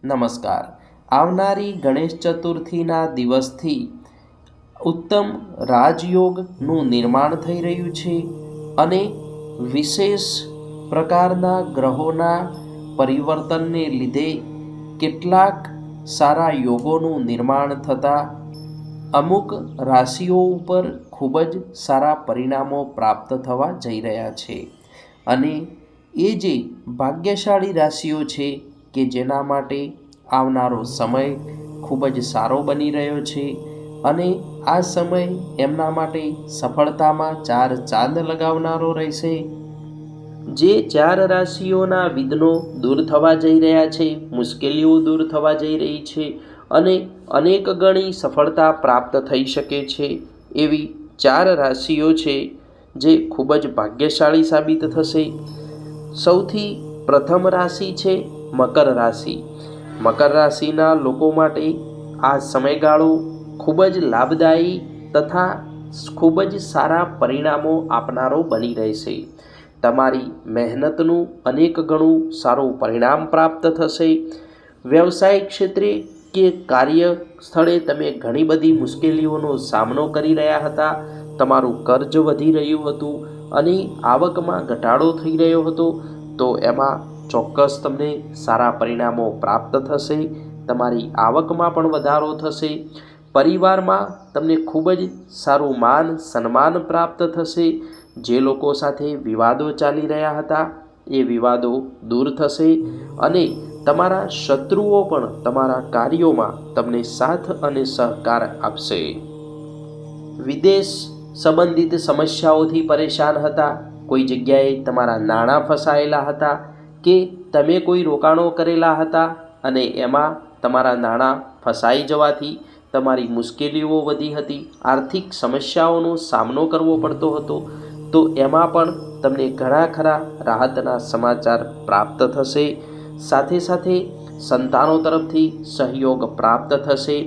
નમસ્કાર. આવનારી ગણેશ ચતુર્થીના દિવસથી ઉત્તમ રાજયોગનું નિર્માણ થઈ રહ્યું છે અને વિશેષ પ્રકારના ગ્રહોના પરિવર્તનને લીધે કેટલાક સારા યોગોનું નિર્માણ થતાં અમુક રાશિઓ ઉપર ખૂબ જ સારા પરિણામો પ્રાપ્ત થવા જઈ રહ્યા છે. અને એ જે ભાગ્યશાળી રાશિઓ છે કે જેના માટે આવનારો સમય ખૂબ જ સારો બની રહ્યો છે અને આ સમય એમના માટે સફળતામાં 4 ચાંદ લગાવનારો રહેશે. જે 4 રાશિઓના વિઘ્નો દૂર થવા જઈ રહ્યા છે, મુશ્કેલીઓ દૂર થવા જઈ રહી છે અને અનેક ગણી સફળતા પ્રાપ્ત થઈ શકે છે એવી 4 રાશિઓ છે જે ખૂબ જ ભાગ્યશાળી સાબિત થશે. સૌથી પ્રથમ રાશિ છે મકર રાશિ. મકર રાશિના લોકો માટે આ સમયગાળો ખૂબ જ લાભદાયી તથા ખૂબ જ સારા પરિણામો આપનારો બની રહેશે. તમારી મહેનતનું અનેક ગણું સારું પરિણામ પ્રાપ્ત થશે. વ્યવસાયિક ક્ષેત્રે કે કાર્ય સ્થળે તમે ઘણી બધી મુશ્કેલીઓનો સામનો કરી રહ્યા હતા. તમારું કર્જ વધી રહ્યું હતું અને આવકમાં ઘટાડો થઈ રહ્યો હતો, તો એમાં ચોક્કસ તમને સારા પરિણામો પ્રાપ્ત થશે. તમારી આવકમાં પણ વધારો થશે. પરિવારમાં તમને ખૂબ જ સારું માન સન્માન પ્રાપ્ત થશે. જે લોકો સાથે વિવાદો ચાલી રહ્યા હતા એ વિવાદો દૂર થશે અને તમારા શત્રુઓ પણ તમારા કાર્યોમાં તમને સાથ અને સહકાર આપશે. વિદેશ સંબંધિત સમસ્યાઓથી પરેશાન હતા, કોઈ જગ્યાએ તમારા નાણાં ફસાયેલા હતા કે તમે કોઈ રોકાણો કરેલા હતા અને એમાં તમારા નાણાં ફસાઈ જવાથી તમારી મુશ્કેલીઓ વધી હતી, આર્થિક સમસ્યાઓનો સામનો કરવો પડતો હતો, તો એમાં પણ તમને ઘણા ખરા રાહતના સમાચાર પ્રાપ્ત થશે. સાથે સાથે સંતાનો તરફથી સહયોગ પ્રાપ્ત થશે.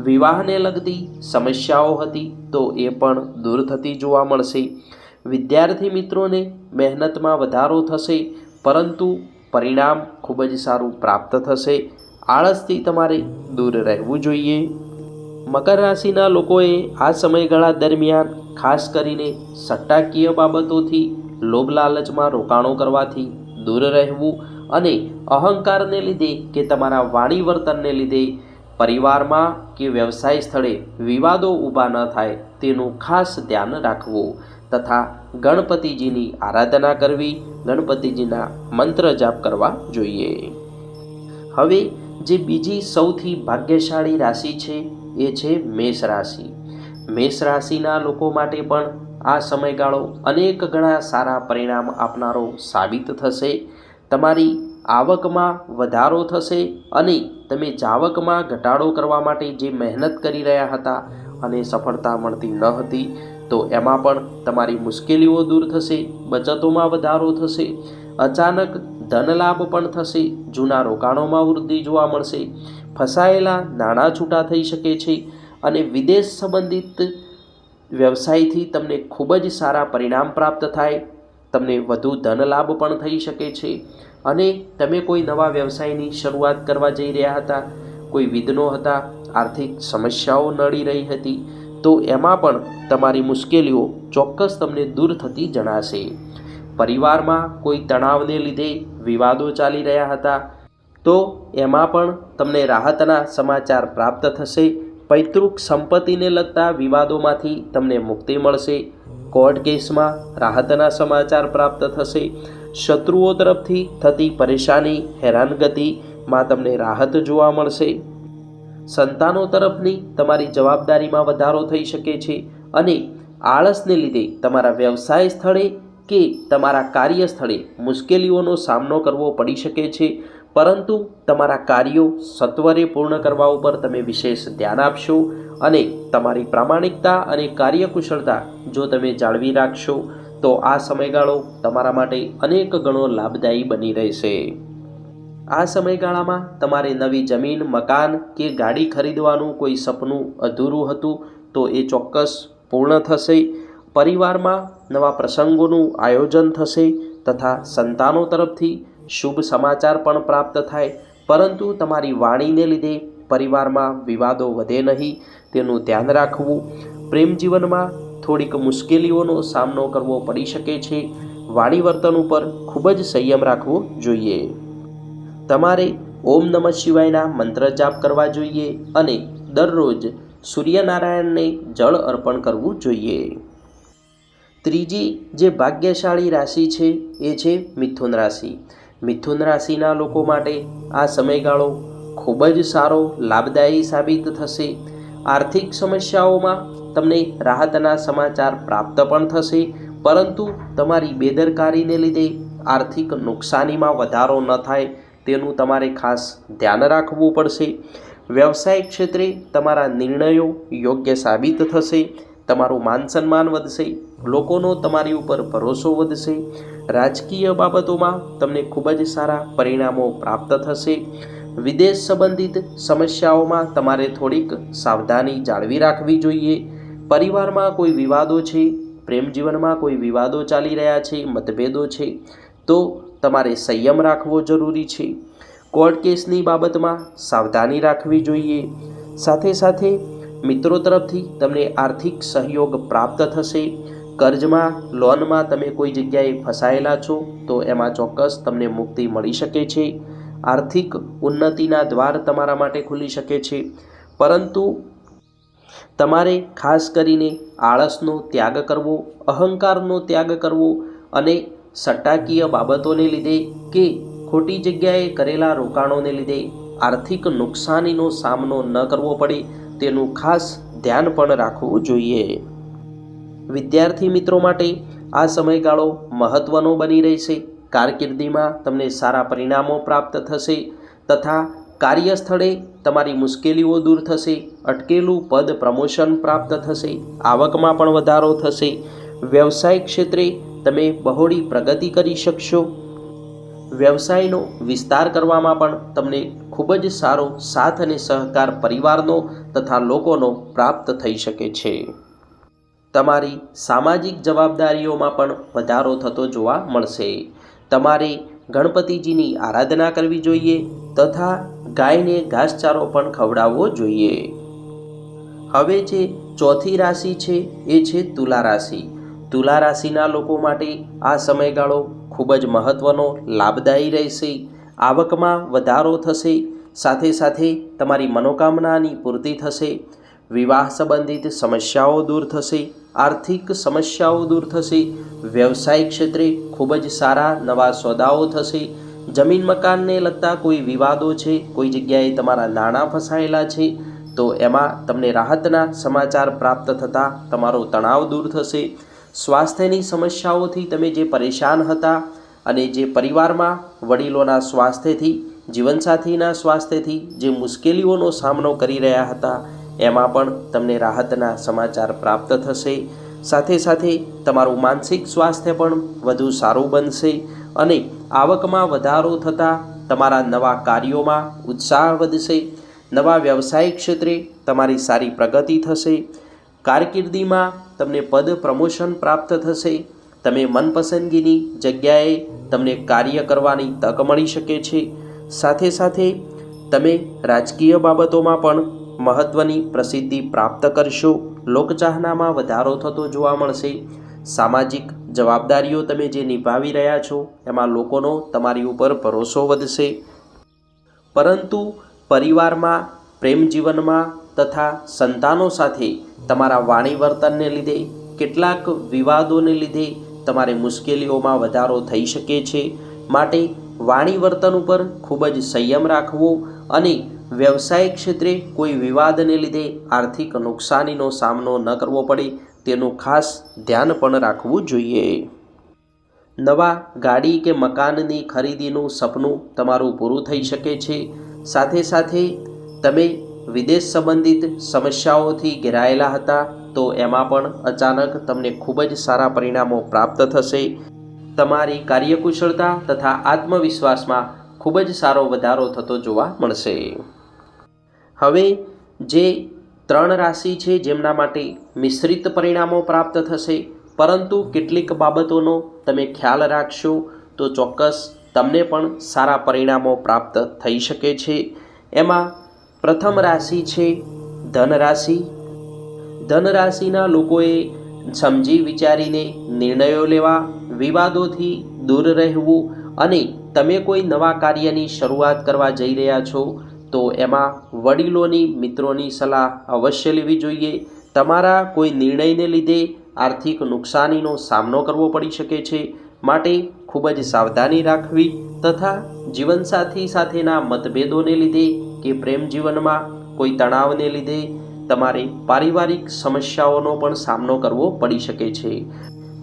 વિવાહને લગતી સમસ્યાઓ હતી તો એ પણ દૂર થતી જોવા મળશે. વિદ્યાર્થી મિત્રોને મહેનતમાં વધારો થશે પરંતુ પરિણામ ખૂબ જ સારું પ્રાપ્ત થશે. આળસથી તમારે દૂર રહેવું જોઈએ. મકર રાશિના લોકોએ આ સમયગાળા દરમિયાન ખાસ કરીને સટ્ટાકીય બાબતોથી લોભ લાલચમાં રોકાણો કરવાથી દૂર રહેવું અને અહંકારને લીધે કે તમારા વાણી વર્તનને લીધે પરિવારમાં કે વ્યવસાય સ્થળે વિવાદો ઊભા ન થાય તેનું ખાસ ધ્યાન રાખવું તથા ગણપતિજીની આરાધના કરવી, ગણપતિજીના મંત્ર જાપ કરવા જોઈએ. હવે જે બીજી સૌથી ભાગ્યશાળી રાશિ છે એ છે મેષ રાશિ. મેષ રાશિના લોકો માટે પણ આ સમયગાળો અનેક ગણા સારા પરિણામ આપનારો સાબિત થશે. તમારી આવકમાં વધારો થશે અને તમે જાવકમાં ઘટાડો કરવા માટે જે મહેનત કરી રહ્યા હતા અને સફળતા મળતી ન હતી, તો એમાં પણ તમારી મુશ્કેલીઓ દૂર થશે. બચતોમાં વધારો થશે. અચાનક ધન લાભ પણ થશે. જૂના રોકાણોમાં વૃદ્ધિ જોવા મળશે. ફસાયેલા નાણાં છૂટા થઈ શકે છે અને વિદેશ સંબંધિત વ્યવસાયથી તમને ખૂબ જ સારા પરિણામ પ્રાપ્ત થાય. તમને વધુ ધન લાભ પણ થઈ શકે છે અને તમે કોઈ નવા વ્યવસાયની શરૂઆત કરવા જઈ રહ્યા હતા, કોઈ વિઘ્નો હતા, આર્થિક સમસ્યાઓ નડી રહી હતી, તો એમાં પણ તમારી મુશ્કેલીઓ ચોક્કસ તમને દૂર થતી જણાશે. પરિવારમાં કોઈ તણાવને લીધે વિવાદો ચાલી રહ્યા હતા, તો એમાં પણ તમને રાહતના સમાચાર પ્રાપ્ત થશે. પૈતૃક સંપત્તિને લગતા વિવાદોમાંથી તમને મુક્તિ મળશે. કોર્ટ કેસમાં રાહતના સમાચાર પ્રાપ્ત થશે. શત્રુઓ તરફથી થતી પરેશાની, હેરાનગતિમાં તમને રાહત જોવા મળશે. સંતાનો તરફની તમારી જવાબદારીમાં વધારો થઈ શકે છે અને આળસને લીધે તમારા વ્યવસાય સ્થળે કે તમારા કાર્યસ્થળે મુશ્કેલીઓનો સામનો કરવો પડી શકે છે, પરંતુ તમારા કાર્યો સત્વરે પૂર્ણ કરવા ઉપર તમે વિશેષ ધ્યાન આપશો અને તમારી પ્રામાણિકતા અને કાર્યકુશળતા જો તમે જાળવી રાખશો તો આ સમયગાળો તમારા માટે અનેક ગણો લાભદાયી બની રહેશે. આ સમયગાળામાં તમારે નવી જમીન, મકાન કે ગાડી ખરીદવાનું કોઈ સપનું અધૂરું હતું તો એ ચોક્કસ પૂર્ણ થશે. પરિવારમાં નવા પ્રસંગોનું આયોજન થશે તથા સંતાનો તરફથી શુભ સમાચાર પણ પ્રાપ્ત થાય પરંતુ તમારી વાણીને લીધે પરિવારમાં વિવાદો વધે નહીં તેનું ધ્યાન રાખવું. પ્રેમ જીવનમાં થોડીક મુશ્કેલીઓનો સામનો કરવો પડી શકે છે. વાણી વર્તન ઉપર ખૂબ જ સંયમ રાખવો જોઈએ. તમારે ઓમ નમઃ શિવાયના મંત્ર જાપ કરવા જોઈએ અને દરરોજ સૂર્યનારાયણને જળ અર્પણ કરવું જોઈએ. ત્રીજી જે ભાગ્યશાળી રાશિ છે એ છે મિથુન રાશિ. મિથુન રાશિના લોકો માટે આ સમયગાળો ખૂબ જ સારો લાભદાયી સાબિત થશે. આર્થિક સમસ્યાઓમાં તમને રાહતના સમાચાર પ્રાપ્ત પણ થશે, પરંતુ તમારી બેદરકારીને લીધે આર્થિક નુકસાનીમાં વધારો ન થાય તેનું તમારે ખાસ ધ્યાન રાખવું પડશે. વ્યવસાયિક ક્ષેત્રે તમારા નિર્ણયો યોગ્ય સાબિત થશે. તમારું માન સન્માન વધશે. લોકોનો તમારી ઉપર ભરોસો વધશે. રાજકીય બાબતોમાં તમને ખૂબ જ સારા પરિણામો પ્રાપ્ત થશે. વિદેશ સંબંધિત સમસ્યાઓમાં તમારે થોડીક સાવધાની જાળવી રાખવી જોઈએ. પરિવારમાં કોઈ વિવાદો છે, પ્રેમ જીવનમાં કોઈ વિવાદો ચાલી રહ્યા છે, મતભેદો છે, તો તમારે સંયમ રાખવો જરૂરી છે. કોર્ટ કેસની બાબતમાં સાવધાની રાખવી જોઈએ. સાથે સાથે મિત્રો તરફથી તમને આર્થિક સહયોગ પ્રાપ્ત થશે. કર્જમાં, લોનમાં તમે કોઈ જગ્યાએ ફસાયેલા છો તો એમાં ચોક્કસ તમને મુક્તિ મળી શકે છે. આર્થિક ઉન્નતિના દ્વાર તમારા માટે ખુલી શકે છે. પરંતુ તમારે ખાસ કરીને આળસનો ત્યાગ કરવો, અહંકારનો ત્યાગ કરવો અને સટ્ટાકીય બાબતોને લીધે કે ખોટી જગ્યાએ કરેલા રોકાણોને લીધે આર્થિક નુકસાનીનો સામનો ન કરવો પડે તેનું ખાસ ધ્યાન પણ રાખવું જોઈએ. વિદ્યાર્થી મિત્રો માટે આ સમયગાળો મહત્ત્વનો બની રહેશે. કારકિર્દીમાં તમને સારા પરિણામો પ્રાપ્ત થશે તથા કાર્યસ્થળે તમારી મુશ્કેલીઓ દૂર થશે. અટકેલું પદ પ્રમોશન પ્રાપ્ત થશે. આવકમાં પણ વધારો થશે. વ્યવસાયિક ક્ષેત્રે તમે બહોળી પ્રગતિ કરી શકશો. વ્યવસાયનો વિસ્તાર કરવામાં પણ તમને ખૂબ જ સારો સાથ અને સહકાર પરિવારનો તથા લોકોનો પ્રાપ્ત થઈ શકે છે. તમારી સામાજિક જવાબદારીઓમાં પણ વધારો થતો જોવા મળશે. તમારે ગણપતિજીની આરાધના કરવી જોઈએ તથા ગાયને ઘાસચારો પણ ખવડાવવો જોઈએ. હવે જે ચોથી રાશિ છે એ છે તુલા રાશિ. તુલા રાશિના લોકો માટે આ સમયગાળો ખૂબ જ મહત્ત્વનો લાભદાયી રહેશે. આવકમાં વધારો થશે. સાથે સાથે તમારી મનોકામનાની પૂર્તિ થશે. વિવાહ સંબંધિત સમસ્યાઓ દૂર થશે. આર્થિક સમસ્યાઓ દૂર થશે. વ્યવસાયિક ક્ષેત્રે ખૂબ જ સારા નવા સોદાઓ થશે. જમીન મકાનને લગતા કોઈ વિવાદો છે, કોઈ જગ્યાએ તમારા નાણાં ફસાયેલા છે તો એમાં તમને રાહતના સમાચાર પ્રાપ્ત થતાં તમારો તણાવ દૂર થશે. સ્વાસ્થ્યની સમસ્યાઓથી તમે જે પરેશાન હતા અને જે પરિવારમાં વડીલોના સ્વાસ્થ્યથી, જીવનસાથીના સ્વાસ્થ્યથી જે મુશ્કેલીઓનો સામનો કરી રહ્યા હતા એમાં પણ તમને રાહતના સમાચાર પ્રાપ્ત થશે. સાથે સાથે તમારું માનસિક સ્વાસ્થ્ય પણ વધુ સારું બનશે અને આવકમાં વધારો થતાં તમારા નવા કાર્યોમાં ઉત્સાહ વધશે. નવા વ્યવસાયિક ક્ષેત્રે તમારી સારી પ્રગતિ થશે. કારકિર્દીમાં તમને પદ પ્રમોશન પ્રાપ્ત થશે. તમે મનપસંદગીની જગ્યાએ તમને કાર્ય કરવાની તક મળી શકે છે. સાથે સાથે તમે રાજકીય બાબતોમાં પણ મહત્ત્વની પ્રસિદ્ધિ પ્રાપ્ત કરશો. લોકચાહનામાં વધારો થતો જોવા મળશે. સામાજિક જવાબદારીઓ તમે જે નિભાવી રહ્યા છો એમાં લોકોનો તમારી ઉપર ભરોસો વધશે. પરંતુ પરિવારમાં, પ્રેમ જીવનમાં તથા સંતાનો સાથે તમારા વાણી વર્તનને લીધે, કેટલાક વિવાદોને લીધે તમારે મુશ્કેલીઓમાં વધારો થઈ શકે છે. માટે વાણી વર્તન ઉપર ખૂબ જ સંયમ રાખવો અને વ્યવસાયિક ક્ષેત્રે કોઈ વિવાદને લીધે આર્થિક નુકસાનીનો સામનો ન કરવો પડે તેનું ખાસ ધ્યાન પણ રાખવું જોઈએ. નવા ગાડી કે મકાનની ખરીદીનું સપનું તમારું પૂરું થઈ શકે છે. સાથે સાથે તમે વિદેશ સંબંધિત સમસ્યાઓથી ઘેરાયેલા હતા તો એમાં પણ અચાનક તમને ખૂબ જ સારા પરિણામો પ્રાપ્ત થશે. તમારી કાર્યકુશળતા તથા આત્મવિશ્વાસમાં ખૂબ જ સારો વધારો થતો જોવા મળશે. હવે જે 3 રાશિ છે જેમના માટે મિશ્રિત પરિણામો પ્રાપ્ત થશે, પરંતુ કેટલીક બાબતોનો તમે ખ્યાલ રાખશો તો ચોક્કસ તમને પણ સારા પરિણામો પ્રાપ્ત થઈ શકે છે। એમાં પ્રથમ રાશિ છે ધન રાશિ। ધન રાશિના લોકોએ સમજી વિચારીને નિર્ણયો લેવા, વિવાદોથી દૂર રહેવું અને તમે કોઈ નવા કાર્યની શરૂઆત કરવા જઈ રહ્યા છો તો એમાં વડીલોની, મિત્રોની સલાહ અવશ્ય લેવી જોઈએ। તમારા કોઈ નિર્ણયને લીધે આર્થિક નુકસાનીનો સામનો કરવો પડી શકે છે, માટે ખૂબ જ સાવધાની રાખવી તથા જીવનસાથી સાથેના મતભેદોને લીધે કે પ્રેમ જીવનમાં કોઈ તણાવને લીધે તમારે પારિવારિક સમસ્યાઓનો પણ સામનો કરવો પડી શકે છે।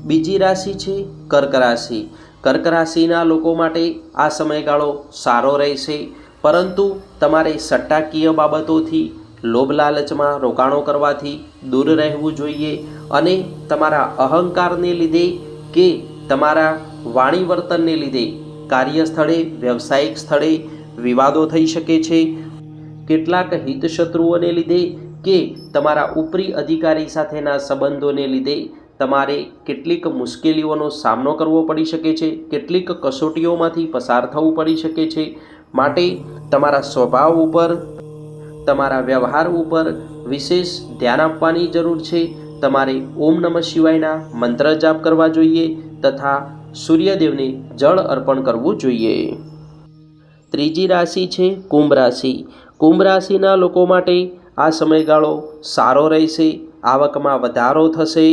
બીજી રાશિ છે કર્ક રાશિ। કર્ક રાશિના લોકો માટે આ સમયગાળો સારો રહેશે, પરંતુ તમારે સટ્ટાકીય બાબતોથી, લોભ લાલચમાં રોકાણો કરવાથી દૂર રહેવું જોઈએ અને તમારા અહંકારને લીધે કે તમારા વાણી વર્તનને લીધે કાર્યસ્થળે, વ્યવસાયિક સ્થળે વિવાદો થઈ શકે છે। કેટલાક હિતશત્રુઓને લીધે કે તમારા ઉપરી અધિકારી સાથેના સંબંધોને લીધે તમારે કેટલીક મુશ્કેલીઓનો સામનો કરવો પડી શકે છે, કેટલીક કસોટીઓમાંથી પસાર થવું પડી શકે છે। માટે તમારા સ્વભાવ ઉપર, તમારા વ્યવહાર ઉપર વિશેષ ધ્યાન આપવાની જરૂર છે। તમારે ઓમ નમઃ શિવાયના મંત્ર જાપ કરવા જોઈએ તથા સૂર્યદેવને જળ અર્પણ કરવું જોઈએ। ત્રીજી રાશિ છે કુંભ રાશિ। કુંભ રાશિના લોકો માટે આ સમયગાળો સારો રહેશે, આવકમાં વધારો થશે,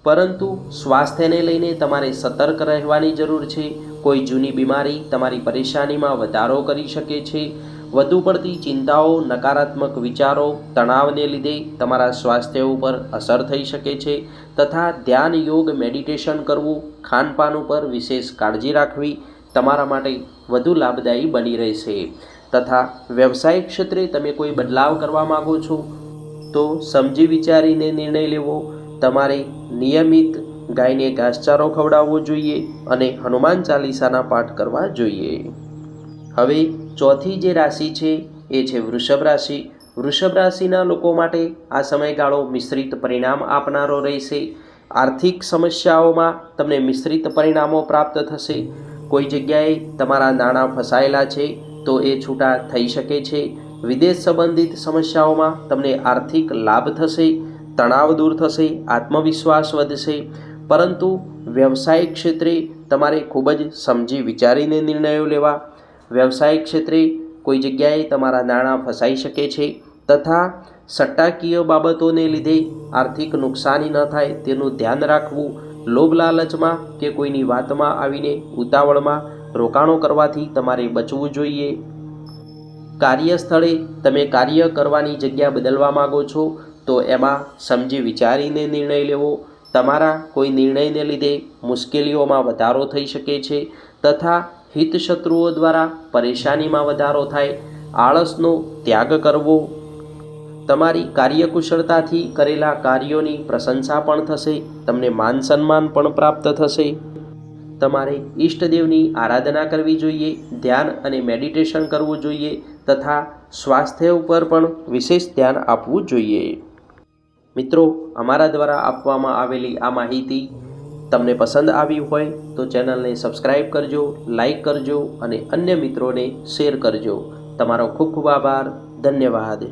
પરંતુ સ્વાસ્થ્યને લઈને તમારે સતર્ક રહેવાની જરૂર છે। કોઈ જૂની બીમારી તમારી પરેશાનીમાં વધારો કરી શકે છે। વધુ પડતી ચિંતાઓ, નકારાત્મક વિચારો, તણાવને લીધે તમારા સ્વાસ્થ્ય ઉપર અસર થઈ શકે છે તથા ધ્યાન, યોગ, મેડિટેશન કરવું, ખાનપાન ઉપર વિશેષ કાળજી રાખવી તમારા માટે વધુ લાભદાયી બની રહેશે। તથા વ્યવસાયિક ક્ષેત્રે તમે કોઈ બદલાવ કરવા માગો છો તો સમજી વિચારીને નિર્ણય લેવો। તમારે નિયમિત ગાયને ઘાસચારો ખવડાવવો જોઈએ અને હનુમાન ચાલીસાના પાઠ કરવા જોઈએ। હવે ચોથી જે રાશિ છે એ છે વૃષભ રાશિ। વૃષભ રાશિના લોકો માટે આ સમયગાળો મિશ્રિત પરિણામ આપનારો રહેશે। આર્થિક સમસ્યાઓમાં તમને મિશ્રિત પરિણામો પ્રાપ્ત થશે। કોઈ જગ્યાએ તમારા નાણાં ફસાયેલા છે તો એ છૂટા થઈ શકે છે। વિદેશ સંબંધિત સમસ્યાઓમાં તમને આર્થિક લાભ થશે, તણાવ દૂર થશે, આત્મવિશ્વાસ વધશે, પરંતુ વ્યવસાયિક ક્ષેત્રે તમારે ખૂબ જ સમજી વિચારીને નિર્ણયો લેવા। વ્યવસાયિક ક્ષેત્રે કોઈ જગ્યાએ તમારા નાણાં ફસાઈ શકે છે તથા સટ્ટાકીય બાબતોને લીધે આર્થિક નુકસાની ન થાય તેનું ધ્યાન રાખવું। લોભ લાલચમાં કે કોઈની વાતમાં આવીને ઉતાવળમાં રોકાણો કરવાથી તમારે બચવું જોઈએ। કાર્યસ્થળે તમે કાર્ય કરવાની જગ્યા બદલવા માગો છો તો એમાં સમજી વિચારીને નિર્ણય લેવો। તમારા કોઈ નિર્ણયને લીધે મુશ્કેલીઓમાં વધારો થઈ શકે છે તથા હિતશત્રુઓ દ્વારા પરેશાનીમાં વધારો થાય। આળસનો ત્યાગ કરવો। તમારી કાર્યકુશળતાથી કરેલા કાર્યોની પ્રશંસા પણ થશે, તમને માન સન્માન પણ પ્રાપ્ત થશે। તમારે ઈષ્ટદેવની આરાધના કરવી જોઈએ, ધ્યાન અને મેડિટેશન કરવું જોઈએ તથા સ્વાસ્થ્ય ઉપર પણ વિશેષ ધ્યાન આપવું જોઈએ। મિત્રો, અમારા દ્વારા આપવામાં આવેલી આ માહિતી તમને પસંદ આવી હોય તો ચેનલને સબસ્ક્રાઈબ કરજો, લાઈક કરજો અને અન્ય મિત્રોને શેર કરજો। તમારો ખૂબ ખૂબ આભાર। ધન્યવાદ।